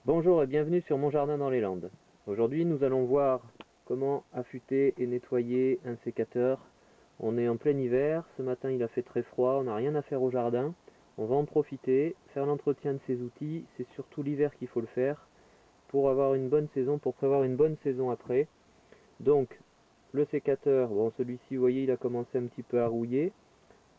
Bonjour et bienvenue sur mon jardin dans les Landes. Aujourd'hui nous allons voir comment affûter et nettoyer un sécateur. On est en plein hiver, ce matin il a fait très froid, on n'a rien à faire au jardin. On va en profiter, faire l'entretien de ces outils, c'est surtout l'hiver qu'il faut le faire pour avoir une bonne saison, pour prévoir une bonne saison après. Donc le sécateur, bon celui-ci vous voyez il a commencé un petit peu à rouiller,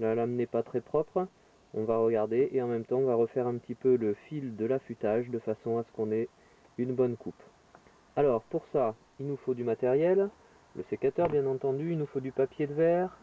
la lame n'est pas très propre. On va regarder et en même temps on va refaire un petit peu le fil de l'affûtage de façon à ce qu'on ait une bonne coupe. Alors pour ça il nous faut du matériel, le sécateur bien entendu, il nous faut du papier de verre,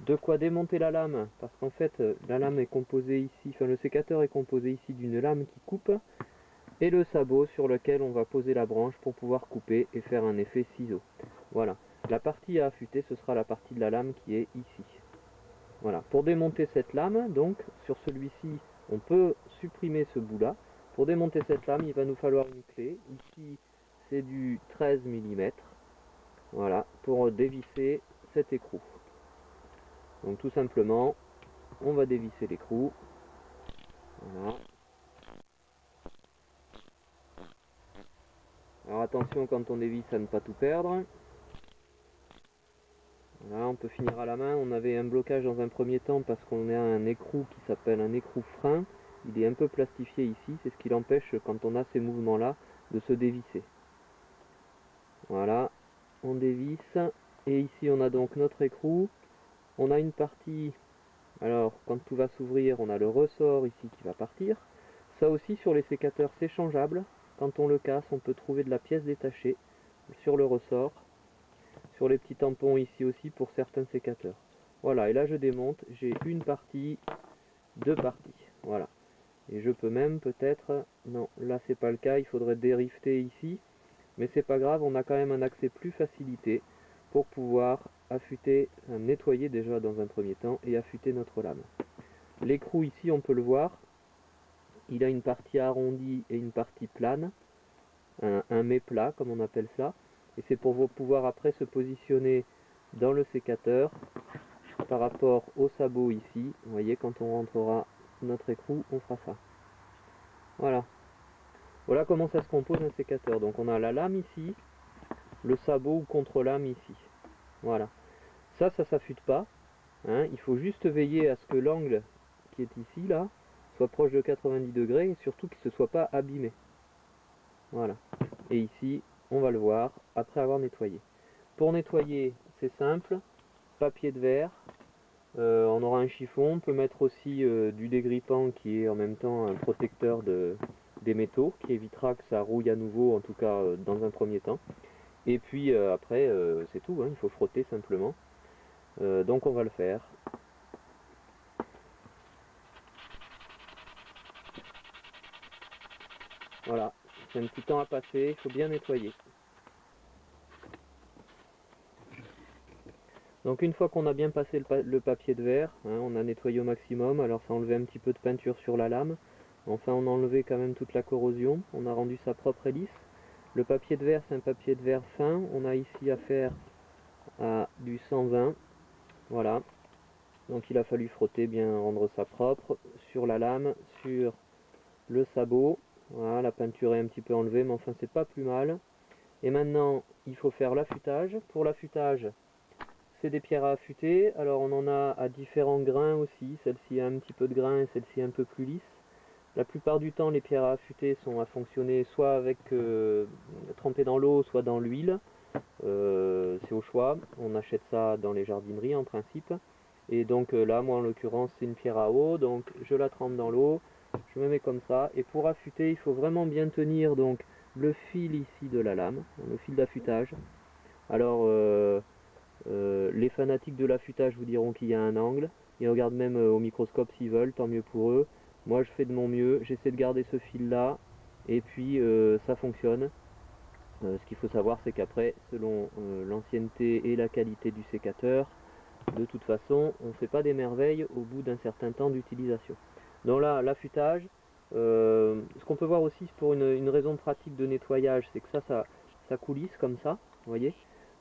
de quoi démonter la lame parce qu'en fait la lame est composée ici, enfin le sécateur est composé ici d'une lame qui coupe et le sabot sur lequel on va poser la branche pour pouvoir couper et faire un effet ciseau. Voilà, la partie à affûter ce sera la partie de la lame qui est ici. Voilà, pour démonter cette lame, donc sur celui-ci, on peut supprimer ce bout-là. Pour démonter cette lame, il va nous falloir une clé. Ici, c'est du 13 mm. Voilà, pour dévisser cet écrou. Donc tout simplement, on va dévisser l'écrou. Voilà. Alors attention quand on dévisse à ne pas tout perdre. Voilà, on peut finir à la main. On avait un blocage dans un premier temps parce qu'on a un écrou qui s'appelle un écrou frein. Il est un peu plastifié ici, c'est ce qui l'empêche quand on a ces mouvements là de se dévisser. Voilà, on dévisse et ici on a donc notre écrou. On a une partie, alors quand tout va s'ouvrir on a le ressort ici qui va partir. Ça aussi sur les sécateurs c'est changeable. Quand on le casse on peut trouver de la pièce détachée sur le ressort. Sur les petits tampons ici aussi pour certains sécateurs. Voilà, et là je démonte, j'ai une partie, deux parties. Voilà. Et je peux même peut-être, non, là c'est pas le cas, il faudrait dérifter ici. Mais c'est pas grave, on a quand même un accès plus facilité pour pouvoir affûter, nettoyer déjà dans un premier temps et affûter notre lame. L'écrou ici, on peut le voir, il a une partie arrondie et une partie plane, un méplat comme on appelle ça. Et c'est pour pouvoir après se positionner dans le sécateur par rapport au sabot ici. Vous voyez, quand on rentrera notre écrou, on fera ça. Voilà. Voilà comment ça se compose un sécateur. Donc on a la lame ici, le sabot ou contre-lame ici. Voilà. Ça s'affûte pas. Hein. Il faut juste veiller à ce que l'angle qui est ici, là, soit proche de 90 degrés et surtout qu'il ne se soit pas abîmé. Voilà. Et ici, on va le voir après avoir nettoyé. Pour nettoyer, c'est simple. Papier de verre. On aura un chiffon. On peut mettre aussi du dégrippant qui est en même temps un protecteur des métaux, qui évitera que ça rouille à nouveau, en tout cas dans un premier temps. Et puis après, c'est tout. Hein, il faut frotter simplement. Donc on va le faire. Voilà, c'est un petit temps à passer, il faut bien nettoyer. Donc une fois qu'on a bien passé le papier de verre, hein, on a nettoyé au maximum, alors ça a enlevé un petit peu de peinture sur la lame. Enfin on a enlevé quand même toute la corrosion, on a rendu ça propre et lisse. Le papier de verre c'est un papier de verre fin, on a ici affaire à du 120. Voilà, donc il a fallu frotter, bien rendre ça propre sur la lame, sur le sabot. Voilà, la peinture est un petit peu enlevée, mais enfin c'est pas plus mal. Et maintenant, il faut faire l'affûtage. Pour l'affûtage, c'est des pierres à affûter. Alors on en a à différents grains aussi. Celle-ci a un petit peu de grain et celle-ci un peu plus lisse. La plupart du temps, les pierres à affûter sont à fonctionner soit avec trempées dans l'eau, soit dans l'huile. C'est au choix. On achète ça dans les jardineries en principe. Et donc là, moi en l'occurrence, c'est une pierre à eau. Donc je la trempe dans l'eau. Je me mets comme ça. Et pour affûter, il faut vraiment bien tenir donc le fil ici de la lame, le fil d'affûtage. Alors les fanatiques de l'affûtage vous diront qu'il y a un angle. Ils regardent même au microscope s'ils veulent, tant mieux pour eux. Moi je fais de mon mieux, j'essaie de garder ce fil là et puis ça fonctionne. Ce qu'il faut savoir c'est qu'après, selon l'ancienneté et la qualité du sécateur, de toute façon on ne fait pas des merveilles au bout d'un certain temps d'utilisation. Donc là, l'affûtage, ce qu'on peut voir aussi pour une raison pratique de nettoyage, c'est que ça coulisse comme ça, vous voyez.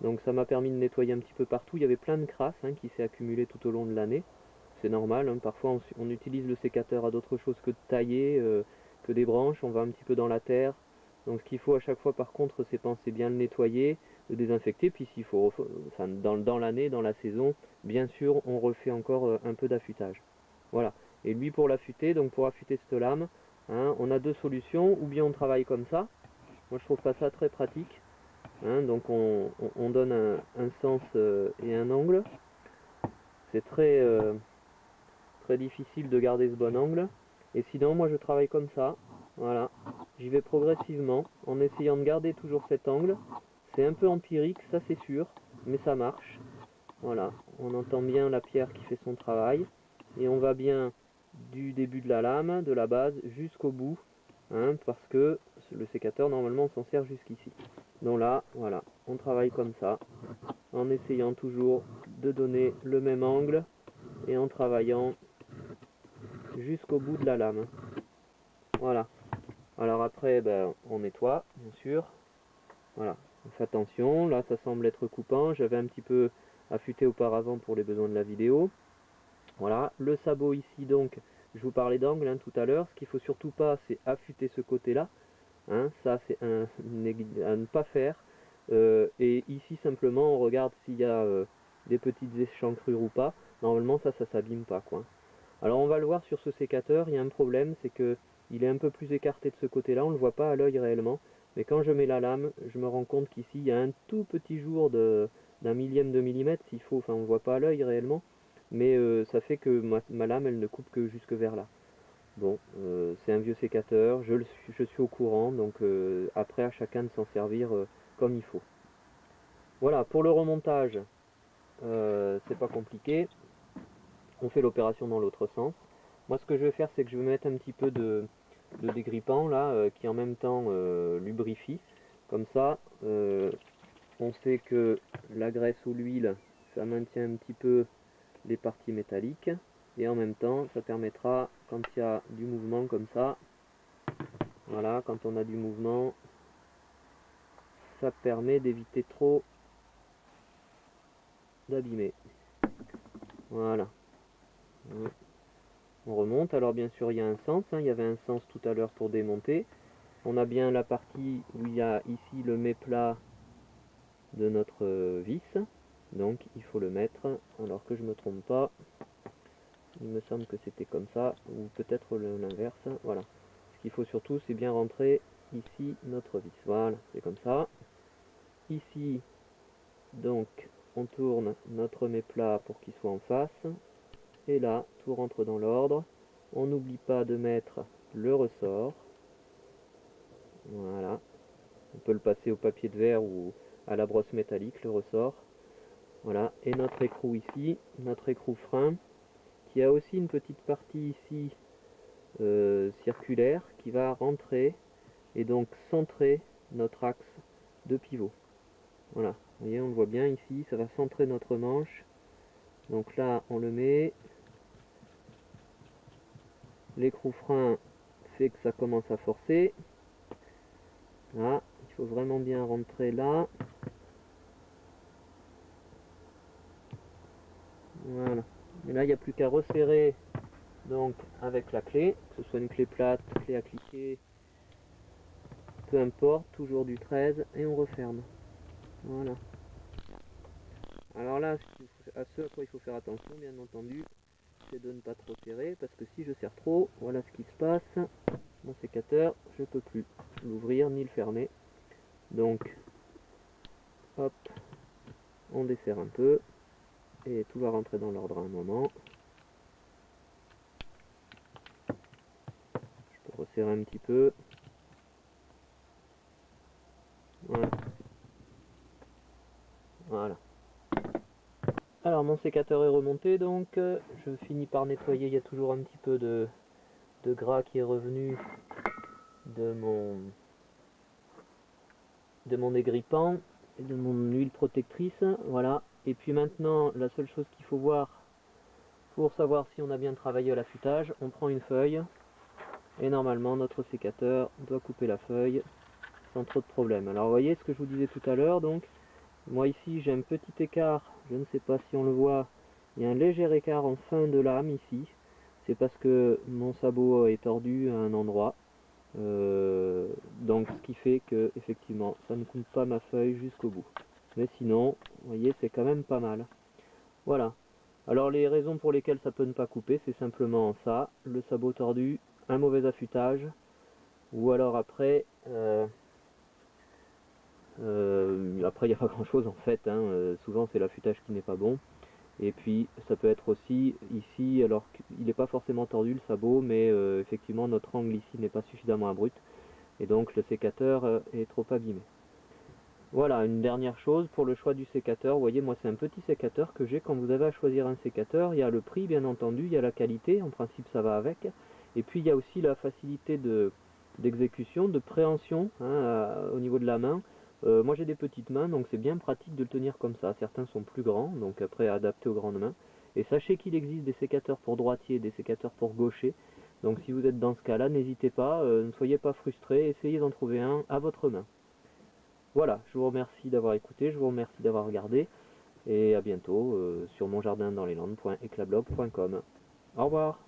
Donc ça m'a permis de nettoyer un petit peu partout. Il y avait plein de crasse hein, qui s'est accumulée tout au long de l'année. C'est normal, hein. Parfois on utilise le sécateur à d'autres choses que de tailler, que des branches. On va un petit peu dans la terre. Donc ce qu'il faut à chaque fois par contre, c'est penser bien le nettoyer, le désinfecter, puis s'il faut, enfin, dans l'année, dans la saison, bien sûr, on refait encore un peu d'affûtage. Voilà. Et lui pour l'affûter, donc pour affûter cette lame, hein, on a deux solutions, ou bien on travaille comme ça. Moi je trouve pas ça très pratique. Hein, donc on donne un sens et un angle. C'est très difficile de garder ce bon angle. Et sinon, moi je travaille comme ça. Voilà. J'y vais progressivement en essayant de garder toujours cet angle. C'est un peu empirique, ça c'est sûr, mais ça marche. Voilà. On entend bien la pierre qui fait son travail. Et on va bien du début de la lame, de la base, jusqu'au bout. Hein, parce que le sécateur, normalement, on s'en sert jusqu'ici. Donc là, voilà. On travaille comme ça. En essayant toujours de donner le même angle. Et en travaillant jusqu'au bout de la lame. Voilà. Alors après, ben, on nettoie, bien sûr. Voilà. On fait attention. Là, ça semble être coupant. J'avais un petit peu affûté auparavant pour les besoins de la vidéo. Voilà. Le sabot ici, donc, je vous parlais d'angle hein, tout à l'heure. Ce qu'il faut surtout pas, c'est affûter ce côté-là. Hein, ça, c'est à ne pas faire. Et ici, simplement, on regarde s'il y a des petites échancrures ou pas. Normalement, ça s'abîme pas, quoi. Alors on va le voir sur ce sécateur, il y a un problème, c'est que il est un peu plus écarté de ce côté-là, on ne le voit pas à l'œil réellement, mais quand je mets la lame, je me rends compte qu'ici il y a un tout petit jour d'un millième de millimètre, s'il faut, enfin on ne voit pas à l'œil réellement, mais ça fait que ma lame elle ne coupe que jusque vers là. Bon, c'est un vieux sécateur, je suis au courant, donc après à chacun de s'en servir comme il faut. Voilà, pour le remontage, c'est pas compliqué. On fait l'opération dans l'autre sens. Moi ce que je vais faire c'est que je vais mettre un petit peu de dégrippant là qui en même temps lubrifie. Comme ça on sait que la graisse ou l'huile ça maintient un petit peu les parties métalliques et en même temps ça permettra quand il y a du mouvement comme ça, voilà, quand on a du mouvement ça permet d'éviter trop d'abîmer. Voilà. On remonte, alors bien sûr il y a un sens, hein. Il y avait un sens tout à l'heure pour démonter. On a bien la partie où il y a ici le méplat de notre vis, donc il faut le mettre, alors que je me trompe pas, il me semble que c'était comme ça, ou peut-être l'inverse, voilà. Ce qu'il faut surtout c'est bien rentrer ici notre vis, voilà, c'est comme ça. Ici, donc on tourne notre méplat pour qu'il soit en face, et là, tout rentre dans l'ordre. On n'oublie pas de mettre le ressort, voilà. On peut le passer au papier de verre ou à la brosse métallique, le ressort. Voilà, et notre écrou ici, notre écrou frein, qui a aussi une petite partie ici circulaire qui va rentrer et donc centrer notre axe de pivot. Voilà, vous voyez, on le voit bien ici, ça va centrer notre manche. Donc là, on le met. L'écrou frein fait que ça commence à forcer. Là, il faut vraiment bien rentrer là. Voilà. Et là, il n'y a plus qu'à resserrer donc avec la clé, que ce soit une clé plate, clé à cliquer, peu importe, toujours du 13 et on referme. Voilà. Alors là, à ce à quoi il faut faire attention, bien entendu, c'est de ne pas trop serrer, parce que si je serre trop, voilà ce qui se passe. Mon sécateur, je ne peux plus l'ouvrir ni le fermer. Donc, hop, on desserre un peu, et tout va rentrer dans l'ordre à un moment. Je peux resserrer un petit peu. Voilà. Voilà. Alors mon sécateur est remonté, donc je finis par nettoyer. Il y a toujours un petit peu de gras qui est revenu de mon dégrippant et de mon huile protectrice. Voilà. Et puis maintenant, la seule chose qu'il faut voir pour savoir si on a bien travaillé à l'affûtage, on prend une feuille et normalement notre sécateur doit couper la feuille sans trop de problème. Alors vous voyez ce que je vous disais tout à l'heure, donc moi ici j'ai un petit écart, je ne sais pas si on le voit, il y a un léger écart en fin de lame ici, c'est parce que mon sabot est tordu à un endroit, donc ce qui fait que effectivement ça ne coupe pas ma feuille jusqu'au bout. Mais sinon, vous voyez, c'est quand même pas mal. Voilà. Alors les raisons pour lesquelles ça peut ne pas couper, c'est simplement ça, le sabot tordu, un mauvais affûtage, ou alors après, après il n'y a pas grand chose en fait, hein, souvent c'est l'affûtage qui n'est pas bon. Et puis ça peut être aussi ici, alors qu'il n'est pas forcément tordu le sabot, mais effectivement notre angle ici n'est pas suffisamment abrupt, et donc le sécateur est trop abîmé. Voilà, une dernière chose pour le choix du sécateur. Vous voyez, moi c'est un petit sécateur que j'ai. Quand vous avez à choisir un sécateur, il y a le prix bien entendu, il y a la qualité, en principe ça va avec, et puis il y a aussi la facilité d'exécution, de préhension hein, au niveau de la main. Moi j'ai des petites mains, donc c'est bien pratique de le tenir comme ça. Certains sont plus grands, donc après adaptés aux grandes mains. Et sachez qu'il existe des sécateurs pour droitier, des sécateurs pour gaucher. Donc si vous êtes dans ce cas-là, n'hésitez pas, ne soyez pas frustrés, essayez d'en trouver un à votre main. Voilà, je vous remercie d'avoir écouté, je vous remercie d'avoir regardé, et à bientôt sur monjardindansleslande.eclablog.com. Au revoir.